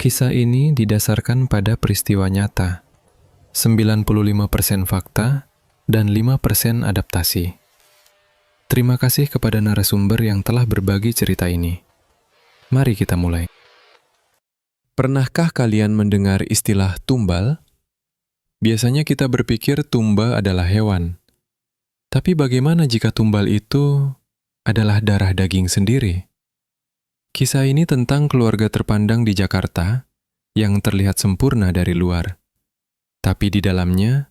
Kisah ini didasarkan pada peristiwa nyata, 95% fakta dan 5% adaptasi. Terima kasih kepada narasumber yang telah berbagi cerita ini. Mari kita mulai. Pernahkah kalian mendengar istilah tumbal? Biasanya kita berpikir tumba adalah hewan. Tapi bagaimana jika tumbal itu adalah darah daging sendiri? Kisah ini tentang keluarga terpandang di Jakarta yang terlihat sempurna dari luar. Tapi di dalamnya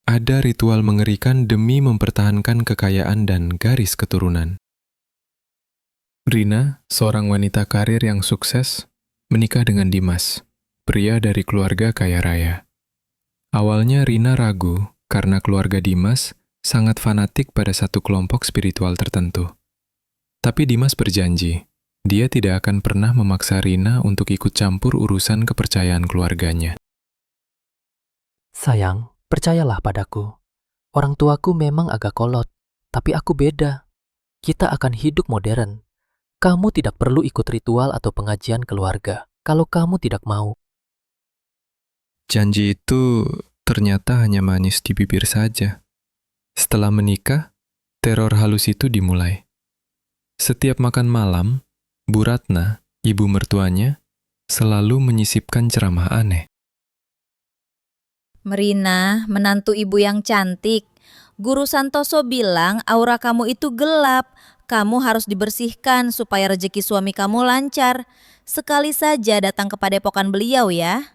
ada ritual mengerikan demi mempertahankan kekayaan dan garis keturunan. Rina, seorang wanita karir yang sukses, menikah dengan Dimas, pria dari keluarga kaya raya. Awalnya Rina ragu karena keluarga Dimas sangat fanatik pada satu kelompok spiritual tertentu. Tapi Dimas berjanji, dia tidak akan pernah memaksa Rina untuk ikut campur urusan kepercayaan keluarganya. Sayang, percayalah padaku. Orang tuaku memang agak kolot, tapi aku beda. Kita akan hidup modern. Kamu tidak perlu ikut ritual atau pengajian keluarga kalau kamu tidak mau. Janji itu ternyata hanya manis di bibir saja. Setelah menikah, teror halus itu dimulai. Setiap makan malam, Bu Ratna, ibu mertuanya, selalu menyisipkan ceramah aneh. Merina, menantu ibu yang cantik. Guru Santoso bilang aura kamu itu gelap. Kamu harus dibersihkan supaya rezeki suami kamu lancar. Sekali saja datang ke padepokan beliau ya.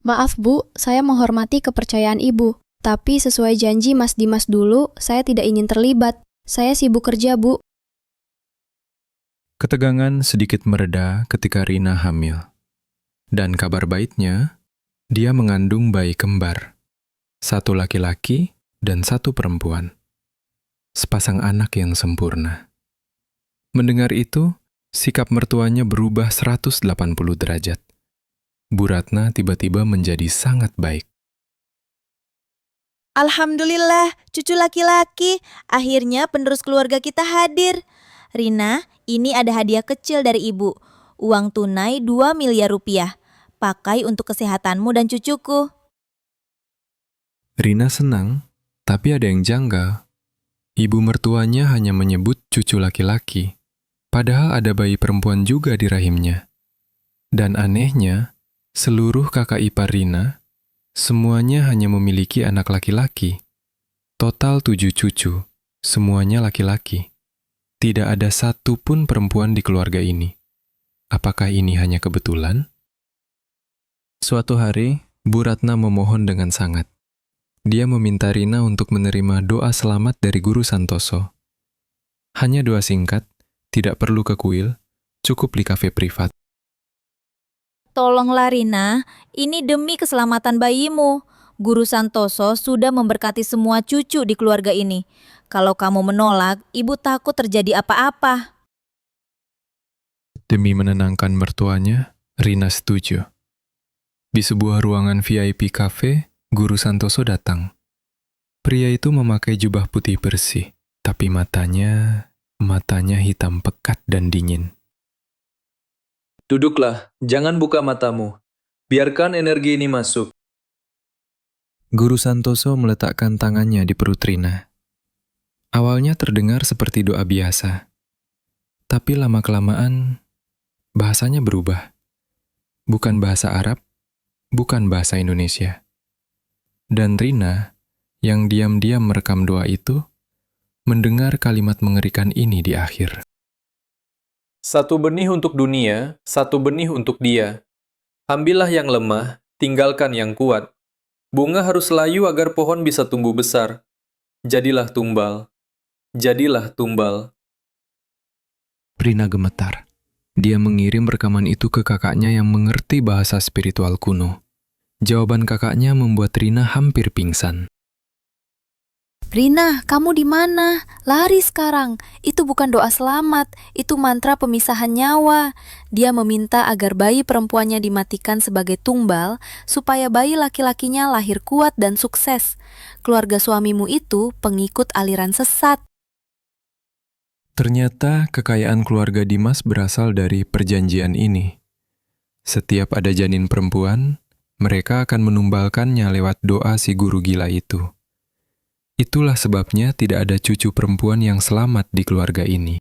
Maaf Bu, saya menghormati kepercayaan Ibu. Tapi sesuai janji Mas Dimas dulu, saya tidak ingin terlibat. Saya sibuk kerja, Bu. Ketegangan sedikit mereda ketika Rina hamil. Dan kabar baiknya, dia mengandung bayi kembar. Satu laki-laki dan satu perempuan. Sepasang anak yang sempurna. Mendengar itu, sikap mertuanya berubah 180 derajat. Bu Ratna tiba-tiba menjadi sangat baik. Alhamdulillah, cucu laki-laki. Akhirnya penerus keluarga kita hadir. Rina, ini ada hadiah kecil dari ibu. Uang tunai 2 miliar rupiah. Pakai untuk kesehatanmu dan cucuku. Rina senang, tapi ada yang janggal. Ibu mertuanya hanya menyebut cucu laki-laki, padahal ada bayi perempuan juga di rahimnya. Dan anehnya, seluruh kakak ipar Rina, semuanya hanya memiliki anak laki-laki. Total 7 cucu, semuanya laki-laki. Tidak ada satu pun perempuan di keluarga ini. Apakah ini hanya kebetulan? Suatu hari, Bu Ratna memohon dengan sangat. Dia meminta Rina untuk menerima doa selamat dari Guru Santoso. Hanya doa singkat, tidak perlu ke kuil, cukup di kafe privat. Tolonglah Rina, ini demi keselamatan bayimu. Guru Santoso sudah memberkati semua cucu di keluarga ini. Kalau kamu menolak, ibu takut terjadi apa-apa. Demi menenangkan mertuanya, Rina setuju. Di sebuah ruangan VIP cafe, Guru Santoso datang. Pria itu memakai jubah putih bersih, tapi matanya hitam pekat dan dingin. Duduklah, jangan buka matamu. Biarkan energi ini masuk. Guru Santoso meletakkan tangannya di perut Rina. Awalnya terdengar seperti doa biasa. Tapi lama-kelamaan, bahasanya berubah. Bukan bahasa Arab, bukan bahasa Indonesia. Dan Rina, yang diam-diam merekam doa itu, mendengar kalimat mengerikan ini di akhir. Satu benih untuk dunia, satu benih untuk dia. Ambillah yang lemah, tinggalkan yang kuat. Bunga harus layu agar pohon bisa tumbuh besar. Jadilah tumbal. Jadilah tumbal. Rina gemetar. Dia mengirim rekaman itu ke kakaknya yang mengerti bahasa spiritual kuno. Jawaban kakaknya membuat Rina hampir pingsan. Rina, kamu di mana? Lari sekarang. Itu bukan doa selamat, itu mantra pemisahan nyawa. Dia meminta agar bayi perempuannya dimatikan sebagai tumbal, supaya bayi laki-lakinya lahir kuat dan sukses. Keluarga suamimu itu pengikut aliran sesat. Ternyata kekayaan keluarga Dimas berasal dari perjanjian ini. Setiap ada janin perempuan, mereka akan menumbalkannya lewat doa si guru gila itu. Itulah sebabnya tidak ada cucu perempuan yang selamat di keluarga ini.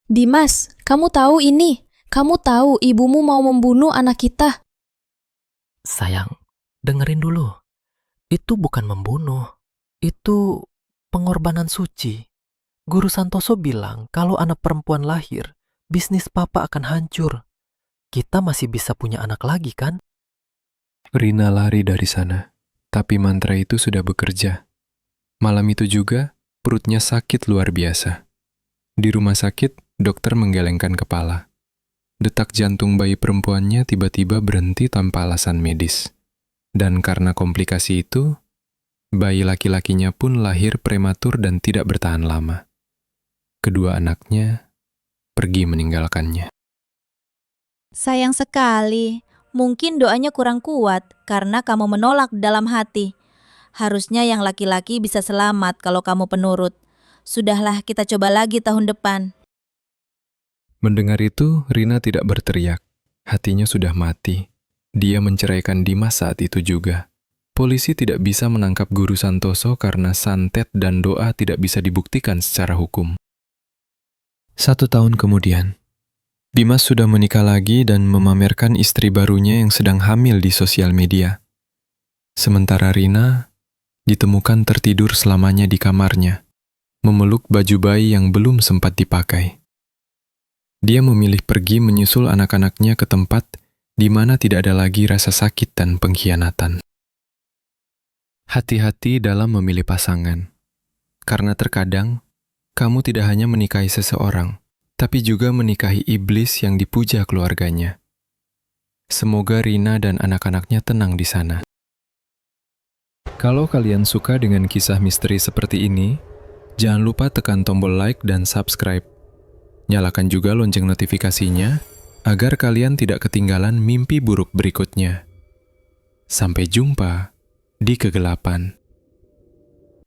Dimas, kamu tahu ini? Kamu tahu ibumu mau membunuh anak kita? Sayang, dengerin dulu. Itu bukan membunuh. Itu pengorbanan suci. Guru Santoso bilang kalau anak perempuan lahir, bisnis papa akan hancur. Kita masih bisa punya anak lagi kan? Rina lari dari sana, tapi mantra itu sudah bekerja. Malam itu juga, perutnya sakit luar biasa. Di rumah sakit, dokter menggelengkan kepala. Detak jantung bayi perempuannya tiba-tiba berhenti tanpa alasan medis. Dan karena komplikasi itu, bayi laki-lakinya pun lahir prematur dan tidak bertahan lama. Kedua anaknya pergi meninggalkannya. Sayang sekali. Mungkin doanya kurang kuat karena kamu menolak dalam hati. Harusnya yang laki-laki bisa selamat kalau kamu penurut. Sudahlah, kita coba lagi tahun depan. Mendengar itu, Rina tidak berteriak. Hatinya sudah mati. Dia menceraikan Dimas saat itu juga. Polisi tidak bisa menangkap Guru Santoso karena santet dan doa tidak bisa dibuktikan secara hukum. 1 tahun kemudian, Dimas sudah menikah lagi dan memamerkan istri barunya yang sedang hamil di sosial media. Sementara Rina ditemukan tertidur selamanya di kamarnya, memeluk baju bayi yang belum sempat dipakai. Dia memilih pergi menyusul anak-anaknya ke tempat di mana tidak ada lagi rasa sakit dan pengkhianatan. Hati-hati dalam memilih pasangan, karena terkadang kamu tidak hanya menikahi seseorang, tapi juga menikahi iblis yang dipuja keluarganya. Semoga Rina dan anak-anaknya tenang di sana. Kalau kalian suka dengan kisah misteri seperti ini, jangan lupa tekan tombol like dan subscribe. Nyalakan juga lonceng notifikasinya agar kalian tidak ketinggalan mimpi buruk berikutnya. Sampai jumpa di kegelapan.